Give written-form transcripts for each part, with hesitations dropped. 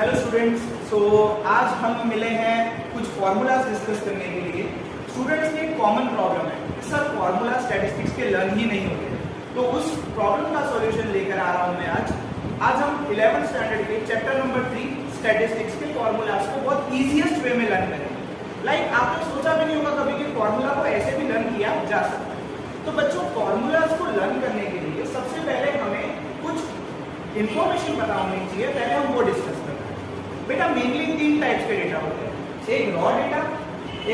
Hello students, आज हम मिले हैं कुछ फॉर्मूलाज डिस्कस करने के लिए। स्टूडेंट्स की एक कॉमन प्रॉब्लम है, सर फॉर्मूला स्टैटिस्टिक्स के लर्न ही नहीं होते, तो उस प्रॉब्लम का सॉल्यूशन लेकर आ रहा हूं मैं आज हम 11th स्टैंडर्ड के चैप्टर नंबर 3 स्टैटिस्टिक्स के फॉर्मूलाज को बहुत ईजीएस्ट वे में लर्न करेंगे। आपने सोचा भी नहीं होगा कभी कि फॉर्मूला को ऐसे भी लर्न किया जा सकता है। तो बच्चों, फॉर्मूलाज को लर्न करने के लिए सबसे पहले हमें कुछ इंफॉर्मेशन पता होनी चाहिए, पहले हम वो डिस्कस करते हैं। बेटा, मेनली 3 टाइप्स के डेटा होते हैं, एक रॉ डेटा,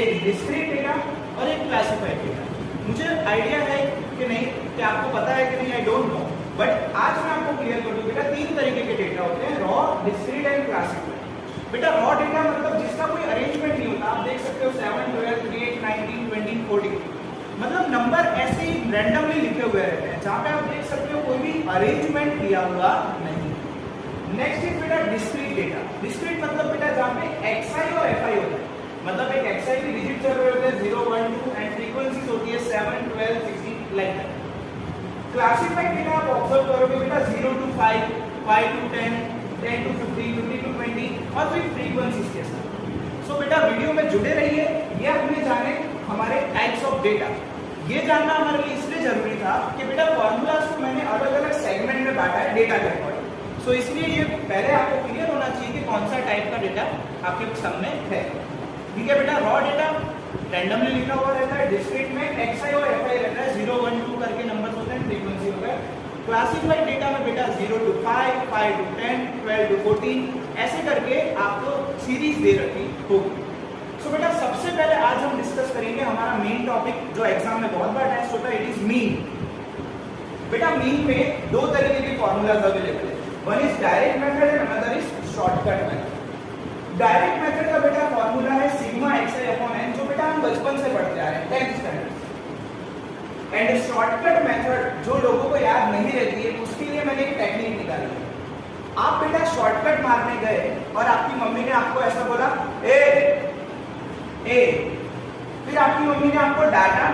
एक डिस्क्रीट डेटा और एक क्लासिफाइड डेटा। मुझे आइडिया है कि नहीं कि आपको पता है कि नहीं, आई डोंट नो, बट आज मैं आपको क्लियर कर दूं। बेटा, 3 तरीके के डेटा होते हैं, रॉ, डिस्क्रीट एंड क्लासिफाइड। बेटा, रॉ डेटा मतलब जिसका कोई अरेंजमेंट नहीं होता। आप देख सकते हो 7, 12, 3, 8, 19, 20, 14, मतलब नंबर ऐसे ही रैंडमली लिखे हुए रहते हैं, जहां पे आप देख सकते हो कोई भी अरेंजमेंट दिया हुआ नहीं। नेक्स्ट इज बेटा डिस्क्रीट डेटा। डिस्क्रीट मतलब बेटा जहां पे xi और fi होता है, मतलब एक xi की डिजिट चल रहे होते हैं 0, 1, 2 एंड फ्रीक्वेंसीज होती है 7, 12, 16 लाइक दैट। क्लासिफाइड डेटा आप ऑब्जर्व करोगे बेटा 0 to 5, 5 to 10, 10 to 15, 15 to 20 और फिर फ्रीक्वेंसीज के साथ। सो बेटा, वीडियो में जुड़े रहिए। ये हमें जाने हमारे टाइप्स ऑफ डेटा। ये जानना हमारे लिए इसलिए जरूरी था कि बेटा फॉर्मूलाज को मैंने अलग अलग सेगमेंट में बांटा है डेटा के अकॉर्डिंग। सो इसलिए ये पहले आपको क्लियर होना चाहिए कि कौन सा टाइप का डेटा आपके सामने है। ठीक है बेटा, रॉ डेटा रैंडमली लिखा हुआ रहता है, डिस्क्रीट में xi और fi रहता है, 0, 1, 2 करके नंबर्स होते हैं, फ्रीक्वेंसी होता है। क्लासिफाइड डेटा में बेटा 0 to 5, 5 to 10, 12 to 14 ऐसे करके आपको सीरीज दे रखी होगी। सो बेटा, सबसे पहले आज हम डिस्कस करेंगे हमारा मेन टॉपिक जो एग्जाम में बहुत बार टेस्ट होता है, इट इज मीन। बेटा, मीन में 2 तरीके के फॉर्मूलाज अवेलेबल है, one is direct method and another is shortcut method. Direct method का बेटा फॉर्मूला है सिग्मा xi अपॉन n, जो बेटा हम बचपन से पढ़ते आ रहे हैं 10th standard. And shortcut method जो लोगों को याद नहीं रहती है, उसके लिए मैंने एक टेक्निक निकाली है। आप बेटा शॉर्टकट मारने गए और आपकी मम्मी ने आपको ऐसा बोला ए, फिर आपकी मम्मी ने आपको डांटा,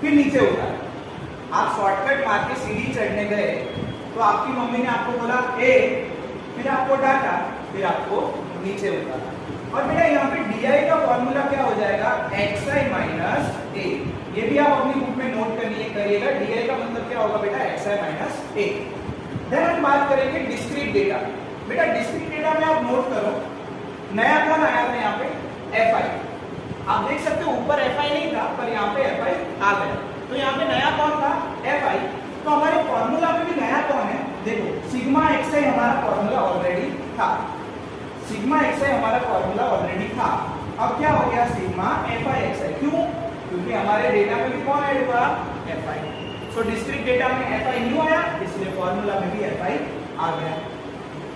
फिर नीचे उतारा। आप शॉर्टकट मार के सीढ़ी चढ़ने गए तो आपकी मम्मी ने आपको बोला ए, फिर आपको डांटा, फिर आपको नीचे उतारा। और बेटा यहाँ पे di का फॉर्मूला क्या हो जाएगा, xi माइनस a। ये भी आप अपनी बुक में नोट करिएगा। di का मतलब क्या होगा बेटा, xi माइनस a। देन हम बात करेंगे डिस्क्रीट डेटा। बेटा, डिस्क्रीट डेटा में आप नोट करो, नया कौन आया था यहाँ पे, fi। आप देख सकते हो ऊपर fi नहीं था, पर यहाँ पे fi आ गया, तो यहाँ पे नया कौन था, fi। तो हमारे फॉर्मूला में भी नया कौन है, देखो सिग्मा xi हमारा फॉर्मूला ऑलरेडी था, सिग्मा xi हमारा फॉर्मूला ऑलरेडी था। अब क्या हो गया, सिग्मा fi xi। क्यों? क्योंकि हमारे डेटा में भी कौन ऐड हुआ, fi। सो डिस्क्रीट डेटा में fi न्यू आया, इसलिए फॉर्मूला में भी fi आ गया।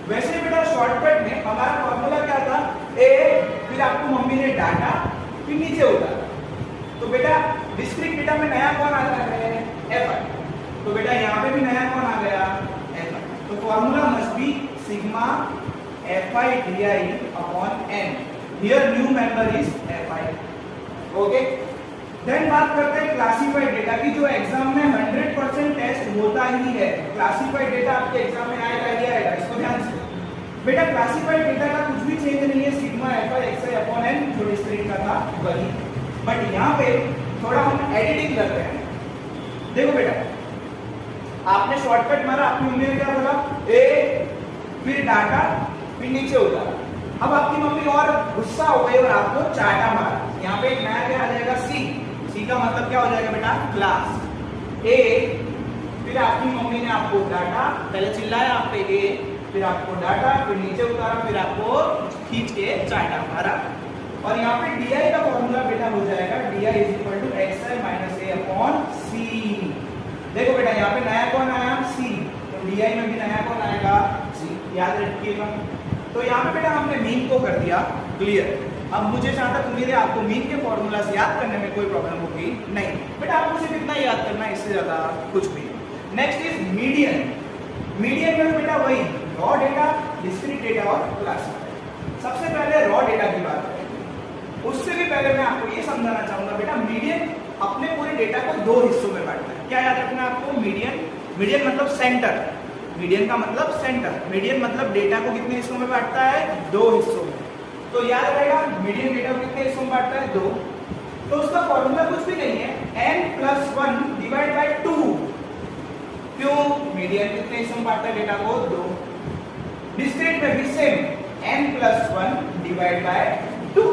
वैसे बेटा शॉर्टकट में हमारा फॉर्मूला क्या था, a, फिर आपको मम्मी ने डांटा, फिर नीचे उतारा। तो बेटा डिस्क्रीट डेटा में नया कौन आता है, fi। तो बेटा यहाँ पे भी नया कौन आ गया, fi। तो formula must be sigma fi di upon n। Here new member is fi। Okay, then बात करते हैं क्लासिफाइड डेटा की, जो एग्जाम में 100% टेस्ट होता ही है। क्लासिफाइड डेटा आपके एग्जाम में आएगा ही आएगा, इसको ध्यान से। बेटा क्लासिफाइड डेटा का कुछ भी चेंज नहीं है, sigma fi xi upon n जो डिस्क्रीट का था वही। बट यहाँ पे थोड़ा हम एडिटिंग करते हैं। देखो बेटा, आपने शॉर्टकट मारा, आपकी मम्मी ने क्या बोला, ए, फिर डांटा, फिर नीचे उतारा। अब आपकी मम्मी और गुस्सा हो गई और आपको चाटा मारा। यहाँ पे एक नया क्या आ जाएगा, सी का मतलब क्या हो जाएगा बेटा, क्लास। ए, फिर आपकी मम्मी ने आपको डांटा, पहले चिल्लाया आप पे ए, फिर आपको डांटा, फिर नीचे उतारा, फिर आपको खींच के चाटा मारा। और यहाँ पे di का फॉर्मूला बेटा हो जाएगा di is equal to xi minus a upon c। देखो बेटा यहाँ पे नया कौन आया, c, तो di में भी नया कौन आएगा, c, याद रखिएगा। तो यहाँ पे बेटा हमने मीन को कर दिया क्लियर। अब मुझे जहां तक उम्मीद है आपको मीन के फॉर्मूलास याद करने में कोई प्रॉब्लम होगी नहीं। बेटा आपको सिर्फ इतना याद करना है, इससे ज्यादा कुछ भी। Next is median. मीडियन में बेटा वही रॉ डेटा, डिस्क्रीट डेटा और क्लासिफाइड। सबसे पहले रॉ डेटा की बात करें, उससे भी पहले मैं आपको ये समझाना चाहूंगा बेटा, मीडियन अपने पूरे डेटा को 2 हिस्सों में बांटता है। क्या याद रखना है आपको, मीडियन मतलब सेंटर, मीडियन का मतलब सेंटर, मीडियन मतलब डेटा को कितने हिस्सों में बांटता है, 2 हिस्सों में। तो याद रहेगा मीडियन डेटा को कितने हिस्सों में बांटता है, 2। तो उसका फॉर्मूला कुछ भी नहीं है, n+1 डिवाइड बाय 2। क्यों, मीडियन कितने हिस्सों में बांटता है डेटा को, 2। डिस्क्रीट में भी सेम, n+1 डिवाइड बाय 2।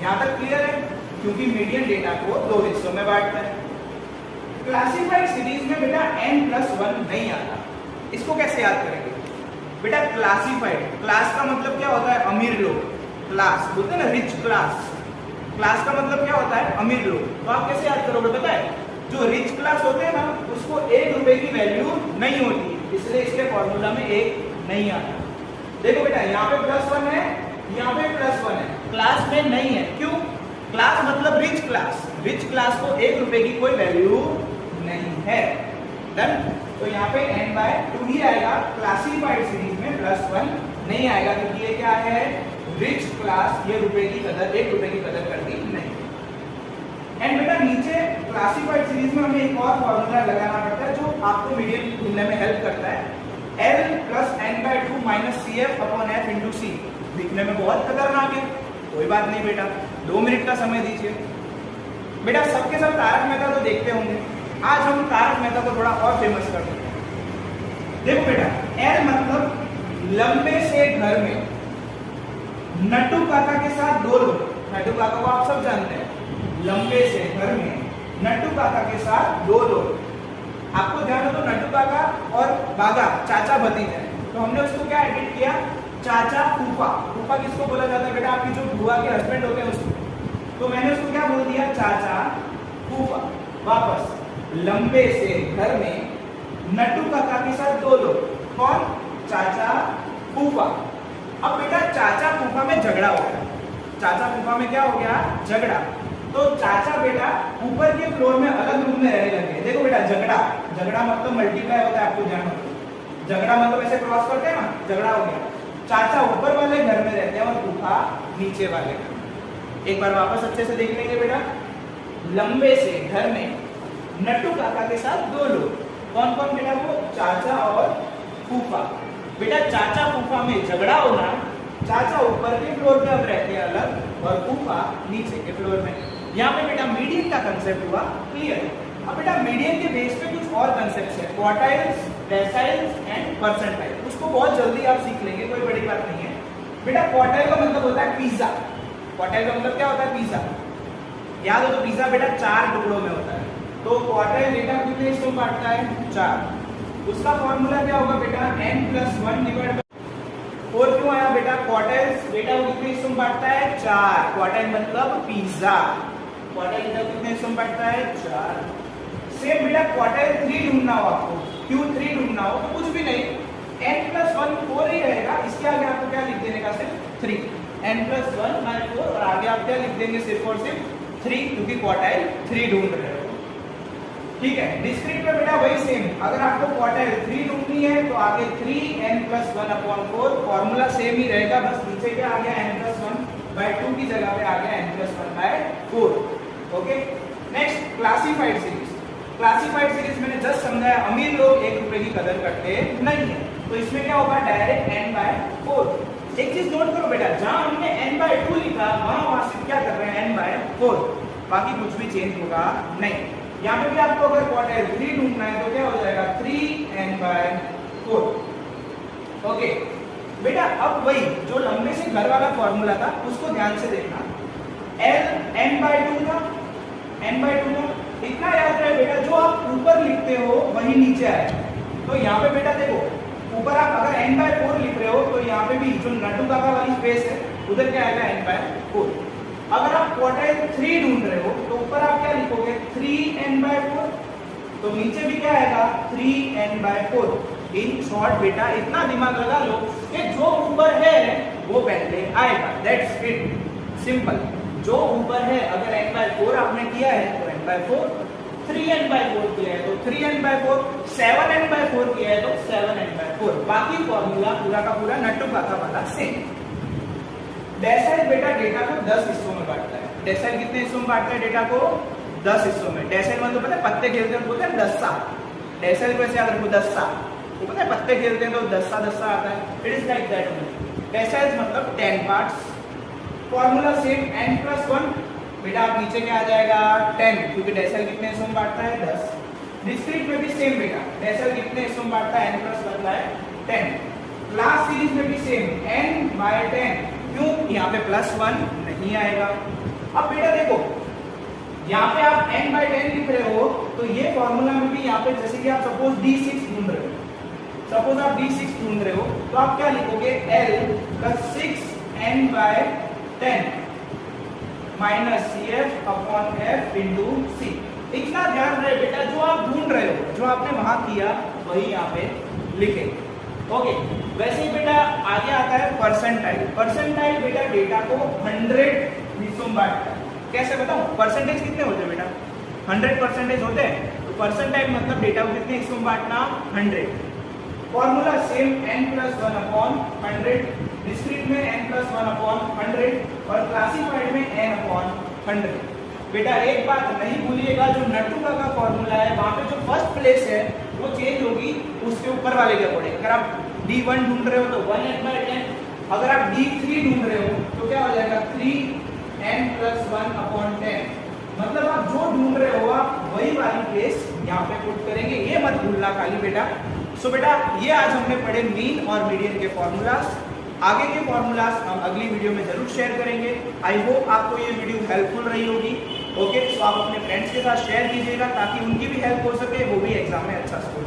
यहां तक क्लियर है, क्योंकि मीडियन डेटा को 2 हिस्सों में बांटता है। क्लासिफाइड सीरीज में बेटा n+1 नहीं आता। इसको कैसे याद करेंगे बेटा, क्लासिफाइड, क्लास का मतलब क्या होता है, अमीर लोग, क्लास बोलते हैं ना, रिच क्लास। क्लास का मतलब क्या होता है, अमीर लोग। तो आप कैसे याद करोगे पता है, जो रिच क्लास होते हैं ना, उसको 1 रुपए की वैल्यू नहीं होती, इसलिए इसके फॉर्मूला में 1 नहीं आता। देखो बेटा, यहाँ पे +1 है, यहाँ पे +1 है, क्लास में नहीं है। क्यों, क्लास मतलब रिच क्लास, रिच क्लास को 1 रुपए की कोई वैल्यू नहीं है। डन। तो यहाँ पे n/2 ही आएगा, क्लासिफाइड सीरीज में +1 नहीं आएगा, क्योंकि ये क्या है, रिच क्लास, ये रुपए की कदर, 1 रुपए की कदर करती नहीं। एंड बेटा नीचे क्लासिफाइड सीरीज में हमें एक और फॉर्मूला लगाना पड़ता है, जो आपको मीडियन ढूंढने में हेल्प करता है। L + n/2 - CF/F × C। दिखने में बहुत खतरनाक है, कोई बात नहीं बेटा, 2 मिनट का समय दीजिए। बेटा सबके सब तारक मेहता तो देखते होंगे, आज हम तारक मेहता को थोड़ा और फेमस कर देते हैं। देखो बेटा, L मतलब लंबे से घर में नट्टू काका के साथ 2 लोग, नट्टू काका को आप सब जानते हैं, लंबे से घर में नट्टू काका के साथ 2 लोग। आपको ध्यान हो तो नट्टू काका और बागा चाचा भतीजे, तो हमने उसको क्या एडिट किया, चाचा फूफा। फूफा किसको बोला जाता है बेटा, आपकी जो बुआ के हस्बैंड होते हैं उसको। तो मैंने उसको क्या बोल दिया, चाचा फूफा। वापस, लंबे से घर में नट्टू काका के साथ 2 लोग, कौन, चाचा फूफा। अब बेटा चाचा फूफा में झगड़ा हो गया, चाचा फूफा में क्या हो गया, झगड़ा। तो चाचा बेटा ऊपर के फ्लोर में अलग रूम में रहने लगे। देखो बेटा, झगड़ा, झगड़ा मतलब मल्टीप्लाई होता है, आपको ध्यान हो, झगड़ा मतलब ऐसे क्रॉस करते हैं ना, झगड़ा हो गया। चाचा ऊपर वाले घर में रहते हैं और फूफा नीचे वाले घर में। एक बार वापस अच्छे से देख लेंगे बेटा, लंबे से घर में नट्टू काका के साथ 2 लोग, कौन कौन बेटा, वो चाचा और फूफा। बेटा चाचा फूफा में झगड़ा होना, चाचा ऊपर के फ्लोर पे अब रहते हैं अलग और फूफा नीचे के फ्लोर में। यहाँ पे बेटा मीडियन का कंसेप्ट हुआ क्लियर। अब बेटा मीडियन के बेस पे कुछ और कंसेप्ट है, क्वार्टाइल्स, डेसाइल्स एंड परसेंटाइल। उसको बहुत जल्दी आप सीख लेंगे, कोई बड़ी बात नहीं है। बेटा क्वार्टाइल का मतलब होता है पिज्जा, क्वार्टाइल का मतलब क्या होता है, पिज्जा। याद हो तो पिज्जा बेटा 4 टुकड़ों में होता है, तो क्वार्टाइल डेटा कितने हिस्सों में बांटता है, 4। उसका फॉर्मूला क्या होगा बेटा, n+1 डिवाइड 4। क्यों आया बेटा, क्वार्टाइल्स डेटा को कितने हिस्सों में बांटता है, 4। क्वार्टाइल मतलब पिज्जा, क्वार्टाइल डेटा कितने हिस्सों में बांटता है, 4। सेम बेटा क्वार्टाइल 3 ढूंढना हो आपको, क्यों 3 ढूंढना हो, तो कुछ भी नहीं, n+1 4 ही रहेगा, इसके आगे आपको क्या लिख देने का, सिर्फ 3। n+1 - 4 और आगे आप क्या लिख देंगे, सिर्फ और सिर्फ 3, क्योंकि क्वार्टाइल 3 ढूंढ रहे हो। ठीक है, डिस्क्रीट में बेटा वही सेम, अगर आपको क्वार्टाइल 3 ढूंढनी है तो आगे 3n+1/4, फॉर्मूला सेम ही रहेगा, बस नीचे क्या आ गया, n+1/2 की जगह पे आ गया n+1/4। Okay, next classified series. Classified series मैंने जस्ट समझाया, अमीर लोग 1 रुपए की कदर करते नहीं है, तो इसमें क्या होगा, डायरेक्ट n/4। एक चीज नोट करो बेटा, जहां हमने n/2 लिखा वहां सिर्फ क्या कर रहे हैं, n/4, बाकी कुछ भी चेंज होगा नहीं। यहाँ पे भी आपको अगर क्वार्टाइल 3 ढूंढना है तो क्या हो जाएगा, 3n/4। ओके बेटा, अब वही जो लंबे से घर वाला फॉर्मूला था उसको ध्यान से देखना, L n/2 था, n/2 था, इतना याद रहे बेटा, जो आप ऊपर लिखते हो वही नीचे आएगा। तो यहाँ पे बेटा देखो, ऊपर आप अगर n/4 लिख रहे हो तो यहाँ पे भी जो नट्टू काका वाली स्पेस है उधर क्या आएगा, n/4। अगर आप क्वार्टाइल 3 ढूंढ रहे हो तो ऊपर आप क्या लिखोगे, 3n/4, तो नीचे भी क्या आएगा, 3n/4। इन शॉर्ट बेटा इतना दिमाग लगा लो कि जो ऊपर है वो पहले आएगा, दैट्स इट, सिंपल। जो ऊपर है, अगर n/4 आपने किया है तो n/4, 3n/4 किया है तो 3n/4, 7n/4 किया है तो 7n/4। बाकी फॉर्मूला पूरा का पूरा नट्टू काका वाला सेम। डेसाइल बेटा डेटा को 10 हिस्सों में बांटता है। डेसाइल कितने हिस्सों में बांटता है डेटा को, 10 हिस्सों में। डेसाइल मतलब पता है पत्ते खेलते हैं, बोलते हैं दस्सा। डेसाइल कैसे याद रखो, दस्सा। तो पता है पत्ते खेलते हैं तो दस्ता दस्ता आता है, it is like that only. Deciles मतलब 10 पार्ट्स। फॉर्मूला सेम n+1, बेटा आप नीचे क्या आ जाएगा 10, क्योंकि डेसाइल कितने हिस्सों में बांटता है 10। डिस्क्रीट में भी सेम बेटा, डेसाइल कितने हिस्सों में बांटता है n+1 बाय 10। क्लास सीरीज में भी सेम n/10, क्यों यहाँ पे +1 नहीं आएगा। अब बेटा देखो यहाँ पे आप n/10 लिख रहे हो तो ये फॉर्मूला में भी यहाँ पे जैसे कि आप सपोज D6 ढूंढ रहे हो, सपोज आप D6 ढूंढ रहे हो तो आप क्या लिखोगे L + 6n/10 minus CF/F into C। इतना ध्यान रहे बेटा, जो आप ढूंढ रहे हो, जो आपने वहां किया वही यहाँ पे लिखे। ओके, वैसे ही बेटा आगे आता है परसेंटाइल। परसेंटाइल बेटा डेटा को 100 हिस्सों में बांटता है। कैसे बताऊं? परसेंटेज कितने होते हैं बेटा? 100% होते हैं। तो परसेंटाइल मतलब डेटा को कितने हिस्सों में बांटना? 100। फॉर्मूला सेम n+1/100, डिस्क्रीट में n+1/100 और क्लासिफाइड में n/100। बेटा एक बात नहीं भूलिएगा, जो नटुका का फॉर्मूला है वहां पे जो फर्स्ट प्लेस है वो चेंज होगी उसके ऊपर वाले के अकॉर्डिंग। अगर आप D1 ढूंढ रहे हो तो 1n/10, अगर आप D3 ढूंढ रहे हो तो क्या हो जाएगा 3n+1/10। मतलब आप जो ढूंढ रहे हो आप वही वाली प्लेस यहाँ पे पुट करेंगे, ये मत भूलना खाली बेटा। सो बेटा ये आज हमने पढ़े मीन और मीडियन के फॉर्मूलाज। आगे के फॉर्मूलाज हम अगली वीडियो में जरूर शेयर करेंगे। आई होप आपको ये वीडियो हेल्पफुल रही होगी। ओके, तो आप अपने फ्रेंड्स के साथ शेयर कीजिएगा ताकि उनकी भी हेल्प हो सके, वो भी एग्जाम में अच्छा स्कोर